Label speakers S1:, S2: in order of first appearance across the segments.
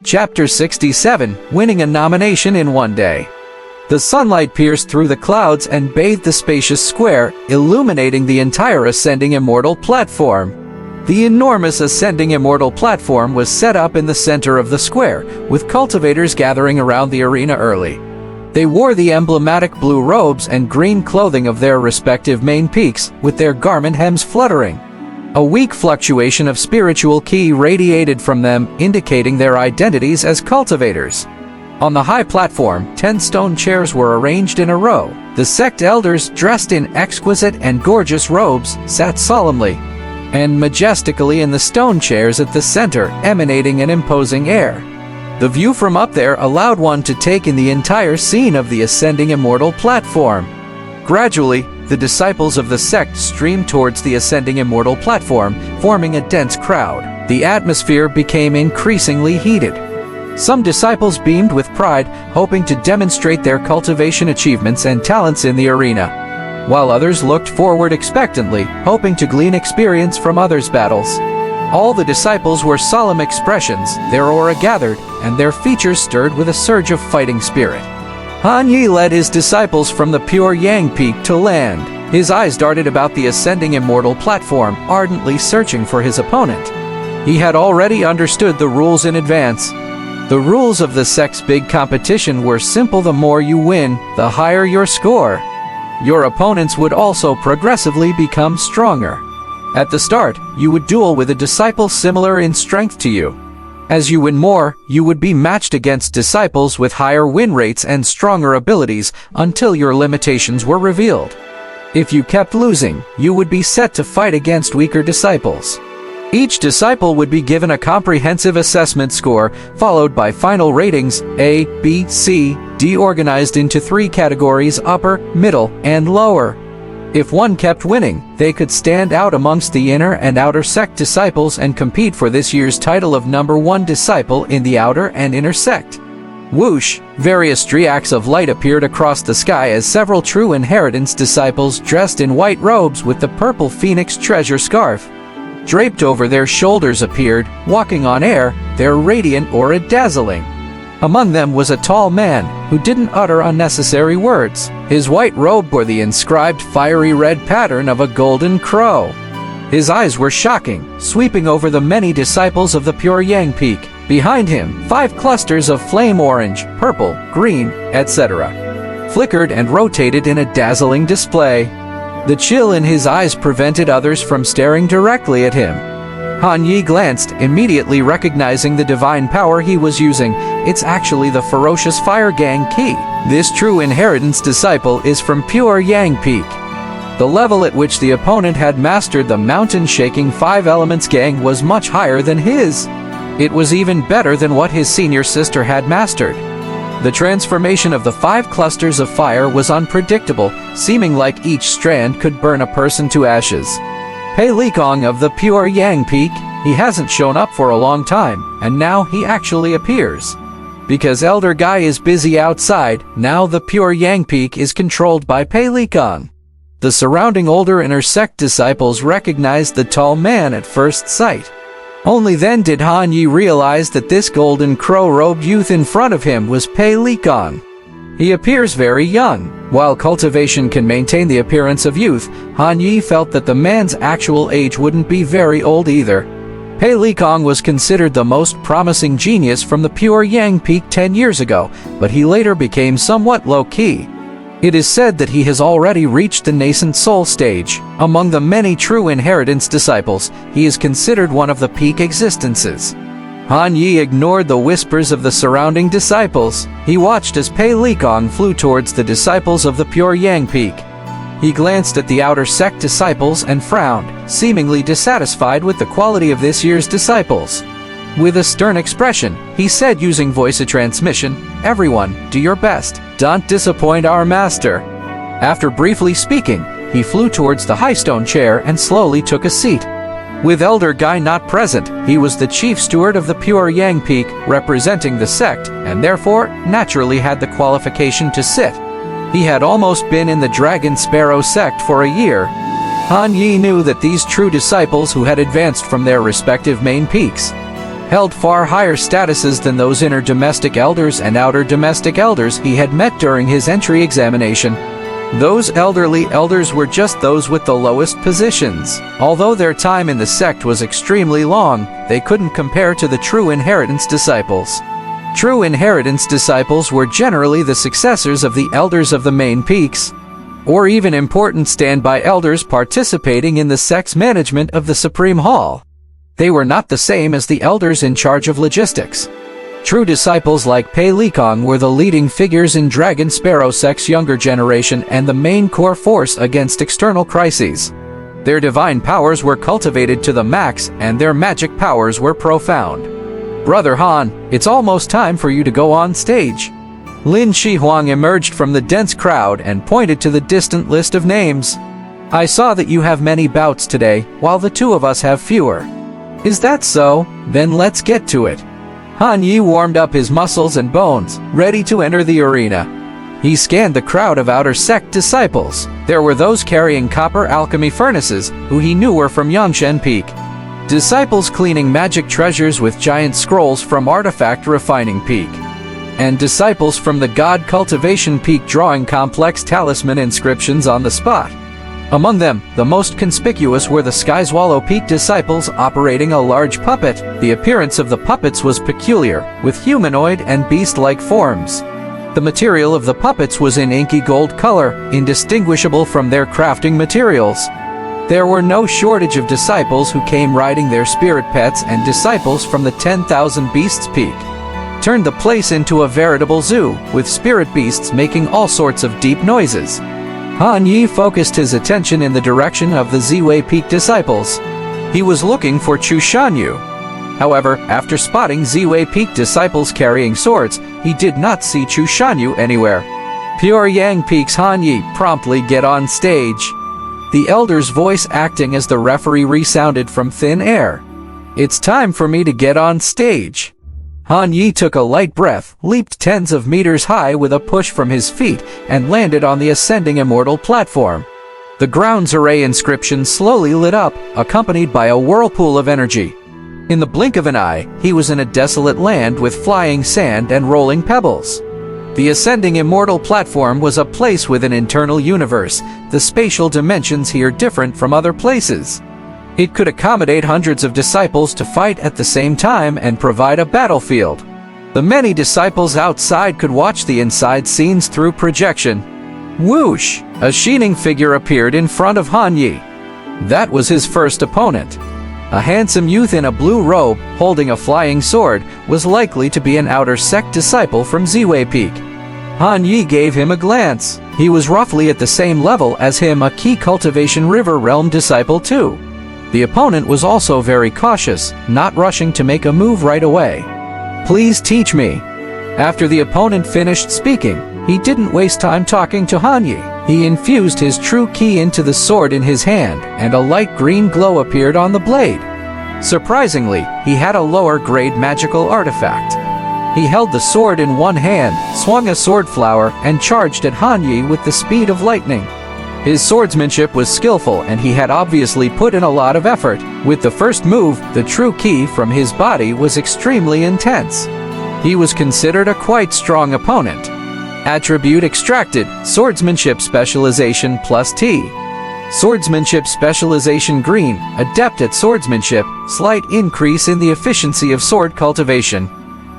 S1: Chapter 67, Winning a Nomination in One Day. The sunlight pierced through the clouds and bathed the spacious square, illuminating the entire Ascending Immortal platform. The enormous Ascending Immortal platform was set up in the center of the square, with cultivators gathering around the arena early. They wore the emblematic blue robes and green clothing of their respective main peaks, with their garment hems fluttering. A weak fluctuation of spiritual ki radiated from them, indicating their identities as cultivators. On the high platform, 10 stone chairs were arranged in a row. The sect elders, dressed in exquisite and gorgeous robes, sat solemnly and majestically in the stone chairs at the center, emanating an imposing air. The view from up there allowed one to take in the entire scene of the Ascending Immortal platform. Gradually, the disciples of the sect streamed towards the Ascending Immortal platform, forming a dense crowd. The atmosphere became increasingly heated. Some disciples beamed with pride, hoping to demonstrate their cultivation achievements and talents in the arena, while others looked forward expectantly, hoping to glean experience from others' battles. All the disciples were solemn expressions, their aura gathered, and their features stirred with a surge of fighting spirit. Han Yi led his disciples from the pure Yang Peak to land. His eyes darted about the Ascending Immortal platform, ardently searching for his opponent. He had already understood the rules in advance. The rules of the sect's big competition were simple: the more you win, the higher your score. Your opponents would also progressively become stronger. At the start, you would duel with a disciple similar in strength to you. As you win more, you would be matched against disciples with higher win rates and stronger abilities until your limitations were revealed. If you kept losing, you would be set to fight against weaker disciples. Each disciple would be given a comprehensive assessment score, followed by final ratings A, B, C, D, organized into 3 categories: upper, middle, and lower. If one kept winning, they could stand out amongst the inner and outer sect disciples and compete for this year's title of #1 disciple in the outer and inner sect. Whoosh! Various streaks of light appeared across the sky as several true inheritance disciples dressed in white robes with the purple phoenix treasure scarf draped over their shoulders appeared, walking on air, their radiant aura dazzling. Among them was a tall man, who didn't utter unnecessary words. His white robe bore the inscribed fiery red pattern of a golden crow. His eyes were shocking, sweeping over the many disciples of the pure Yang Peak. Behind him, 5 clusters of flame orange, purple, green, etc. flickered and rotated in a dazzling display. The chill in his eyes prevented others from staring directly at him. Han Yi glanced, immediately recognizing the divine power he was using. It's actually the ferocious Fire Gang Ki. This true inheritance disciple is from pure Yang Peak. The level at which the opponent had mastered the mountain-shaking 5 elements gang was much higher than his. It was even better than what his senior sister had mastered. The transformation of the 5 clusters of fire was unpredictable, seeming like each strand could burn a person to ashes. Pei Likong of the pure Yang Peak, he hasn't shown up for a long time, and now he actually appears. Because Elder Guy is busy outside, now the pure Yang Peak is controlled by Pei Likong. The surrounding older inner sect disciples recognized the tall man at first sight. Only then did Han Yi realize that this golden crow-robed youth in front of him was Pei Likong. He appears very young. While cultivation can maintain the appearance of youth, Han Yi felt that the man's actual age wouldn't be very old either. Pei Likong was considered the most promising genius from the pure Yang Peak 10 years ago, but he later became somewhat low-key. It is said that he has already reached the nascent soul stage. Among the many true inheritance disciples, he is considered one of the peak existences. Han Yi ignored the whispers of the surrounding disciples. He watched as Pei Likong flew towards the disciples of the pure Yang Peak. He glanced at the outer sect disciples and frowned, seemingly dissatisfied with the quality of this year's disciples. With a stern expression, he said using voice transmission, "Everyone, do your best. Don't disappoint our master." After briefly speaking, he flew towards the high stone chair and slowly took a seat. With Elder Guy not present, he was the chief steward of the pure Yang Peak, representing the sect, and therefore naturally had the qualification to sit. He had almost been in the Dragon Sparrow sect for a year. Han Yi knew that these true disciples who had advanced from their respective main peaks held far higher statuses than those inner domestic elders and outer domestic elders he had met during his entry examination. Those elderly elders were just those with the lowest positions. Although their time in the sect was extremely long, they couldn't compare to the true inheritance disciples. True inheritance disciples were generally the successors of the elders of the main peaks, or even important standby elders participating in the sect's management of the Supreme Hall. They were not the same as the elders in charge of logistics. True disciples like Pei Likong were the leading figures in Dragon Sparrow sect's younger generation and the main core force against external crises. Their divine powers were cultivated to the max, and their magic powers were profound. "Brother Han, it's almost time for you to go on stage." Lin Shihuang emerged from the dense crowd and pointed to the distant list of names. "I saw that you have many bouts today, while the two of us have fewer." "Is that so? Then let's get to it." Han Yi warmed up his muscles and bones, ready to enter the arena. He scanned the crowd of outer sect disciples. There were those carrying copper alchemy furnaces, who he knew were from Yangshen Peak. Disciples cleaning magic treasures with giant scrolls from Artifact Refining Peak. And disciples from the God Cultivation Peak drawing complex talisman inscriptions on the spot. Among them, the most conspicuous were the Skyswallow Peak disciples operating a large puppet. The appearance of the puppets was peculiar, with humanoid and beast-like forms. The material of the puppets was in inky gold color, indistinguishable from their crafting materials. There were no shortage of disciples who came riding their spirit pets, and disciples from the 10,000 Beasts Peak turned the place into a veritable zoo, with spirit beasts making all sorts of deep noises. Han Yi focused his attention in the direction of the Ziwei Peak disciples. He was looking for Chu Shanyu. However, after spotting Ziwei Peak disciples carrying swords, he did not see Chu Shanyu anywhere. Pure Yang Peak's Han Yi promptly get on stage. The elder's voice acting as the referee resounded from thin air. "It's time for me to get on stage." Han Yi took a light breath, leaped tens of meters high with a push from his feet, and landed on the ascending immortal platform. The ground's array inscription slowly lit up, accompanied by a whirlpool of energy. In the blink of an eye, he was in a desolate land with flying sand and rolling pebbles. The ascending immortal platform was a place with an internal universe, the spatial dimensions here different from other places. It could accommodate hundreds of disciples to fight at the same time and provide a battlefield. The many disciples outside could watch the inside scenes through projection. Whoosh! A shining figure appeared in front of Han Yi. That was his first opponent. A handsome youth in a blue robe, holding a flying sword, was likely to be an outer sect disciple from Ziwei Peak. Han Yi gave him a glance. He was roughly at the same level as him, a key Cultivation River Realm disciple too. The opponent was also very cautious, not rushing to make a move right away. "Please teach me." After the opponent finished speaking, he didn't waste time talking to Han Yi. He infused his true ki into the sword in his hand, and a light green glow appeared on the blade. Surprisingly, he had a lower-grade magical artifact. He held the sword in one hand, swung a sword flower, and charged at Han Yi with the speed of lightning. His swordsmanship was skillful, and he had obviously put in a lot of effort. With the first move, the true ki from his body was extremely intense. He was considered a quite strong opponent. Attribute extracted, Swordsmanship Specialization plus T. Swordsmanship Specialization Green, Adept at Swordsmanship, slight increase in the efficiency of sword cultivation.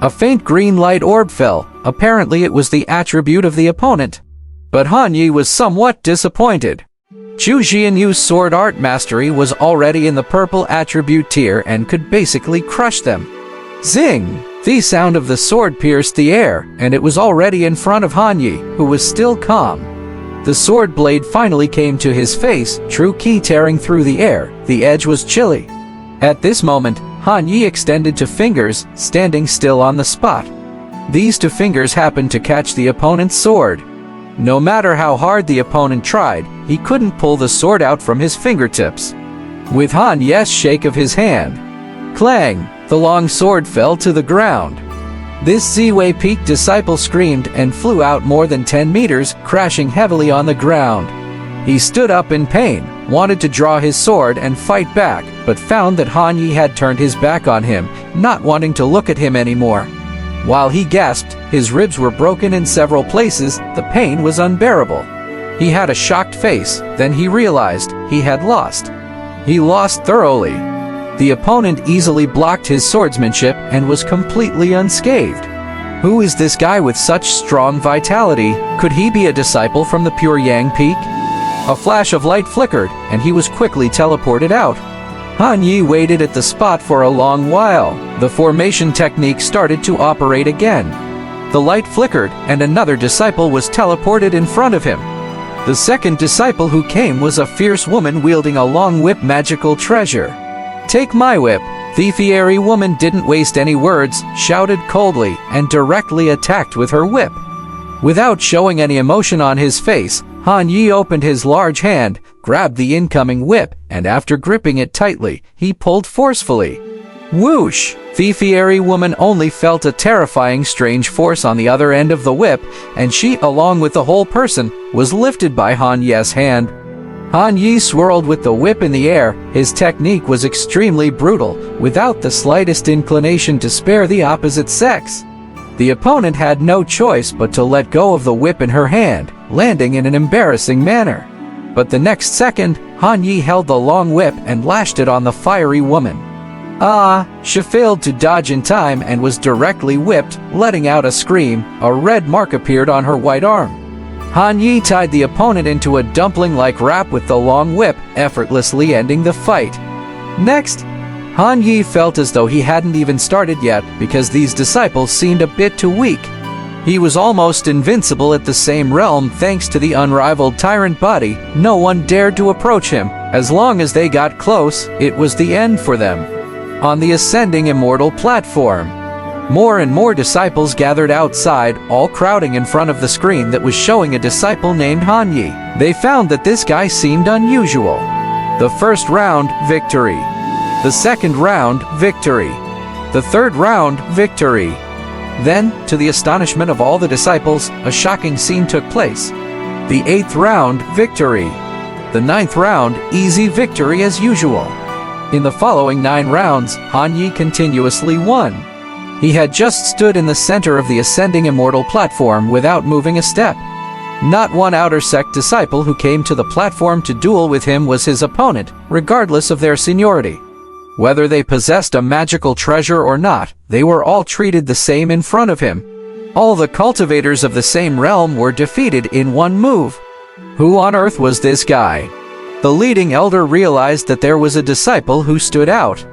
S1: A faint green light orb fell. Apparently it was the attribute of the opponent. But Han Yi was somewhat disappointed. Chu Jianyu's sword art mastery was already in the purple attribute tier and could basically crush them. Zing! The sound of the sword pierced the air, and it was already in front of Han Yi, who was still calm. The sword blade finally came to his face, true ki tearing through the air. The edge was chilly. At this moment, Han Yi extended two fingers, standing still on the spot. These two fingers happened to catch the opponent's sword. No matter how hard the opponent tried, he couldn't pull the sword out from his fingertips. With Han Yi's shake of his hand, clang, the long sword fell to the ground. This Ziwei Peak disciple screamed and flew out more than 10 meters, crashing heavily on the ground. He stood up in pain, wanted to draw his sword and fight back, but found that Han Yi had turned his back on him, not wanting to look at him anymore. While he gasped, his ribs were broken in several places. The pain was unbearable. He had a shocked face, then he realized he had lost. He lost thoroughly. The opponent easily blocked his swordsmanship and was completely unscathed. Who is this guy with such strong vitality? Could he be a disciple from the Pure Yang Peak? A flash of light flickered, and he was quickly teleported out. Han Yi waited at the spot for a long while. The formation technique started to operate again. The light flickered, and another disciple was teleported in front of him. The second disciple who came was a fierce woman wielding a long whip, magical treasure. "Take my whip." The fiery woman didn't waste any words, shouted coldly, and directly attacked with her whip. Without showing any emotion on his face, Han Yi opened his large hand, grabbed the incoming whip, and after gripping it tightly, he pulled forcefully. Whoosh! The fiery woman only felt a terrifying strange force on the other end of the whip, and she, along with the whole person, was lifted by Han Yi's hand. Han Yi swirled with the whip in the air. His technique was extremely brutal, without the slightest inclination to spare the opposite sex. The opponent had no choice but to let go of the whip in her hand, landing in an embarrassing manner. But the next second, Han Yi held the long whip and lashed it on the fiery woman. She failed to dodge in time and was directly whipped, letting out a scream. A red mark appeared on her white arm. Han Yi tied the opponent into a dumpling-like wrap with the long whip, effortlessly ending the fight. Next, Han Yi felt as though he hadn't even started yet because these disciples seemed a bit too weak. He was almost invincible at the same realm thanks to the unrivaled tyrant body. No one dared to approach him. As long as they got close, it was the end for them. On the ascending immortal platform, more and more disciples gathered outside, all crowding in front of the screen that was showing a disciple named Han Yi. They found that this guy seemed unusual. The first round, victory. The second round, victory. The third round, victory. Then, to the astonishment of all the disciples, a shocking scene took place. The 8th round, victory. The 9th round, easy victory as usual. In the following 9 rounds, Han Yi continuously won. He had just stood in the center of the ascending immortal platform without moving a step. Not one outer sect disciple who came to the platform to duel with him was his opponent, regardless of their seniority. Whether they possessed a magical treasure or not, they were all treated the same in front of him. All the cultivators of the same realm were defeated in one move. Who on earth was this guy? The leading elder realized that there was a disciple who stood out.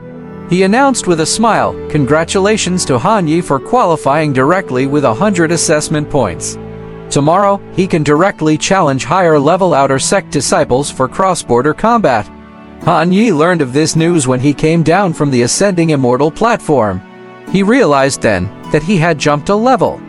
S1: He announced with a smile, "Congratulations to Han Yi for qualifying directly with 100 assessment points. Tomorrow, he can directly challenge higher-level outer sect disciples for cross-border combat." Han Yi learned of this news when he came down from the ascending immortal platform. He realized then that he had jumped a level.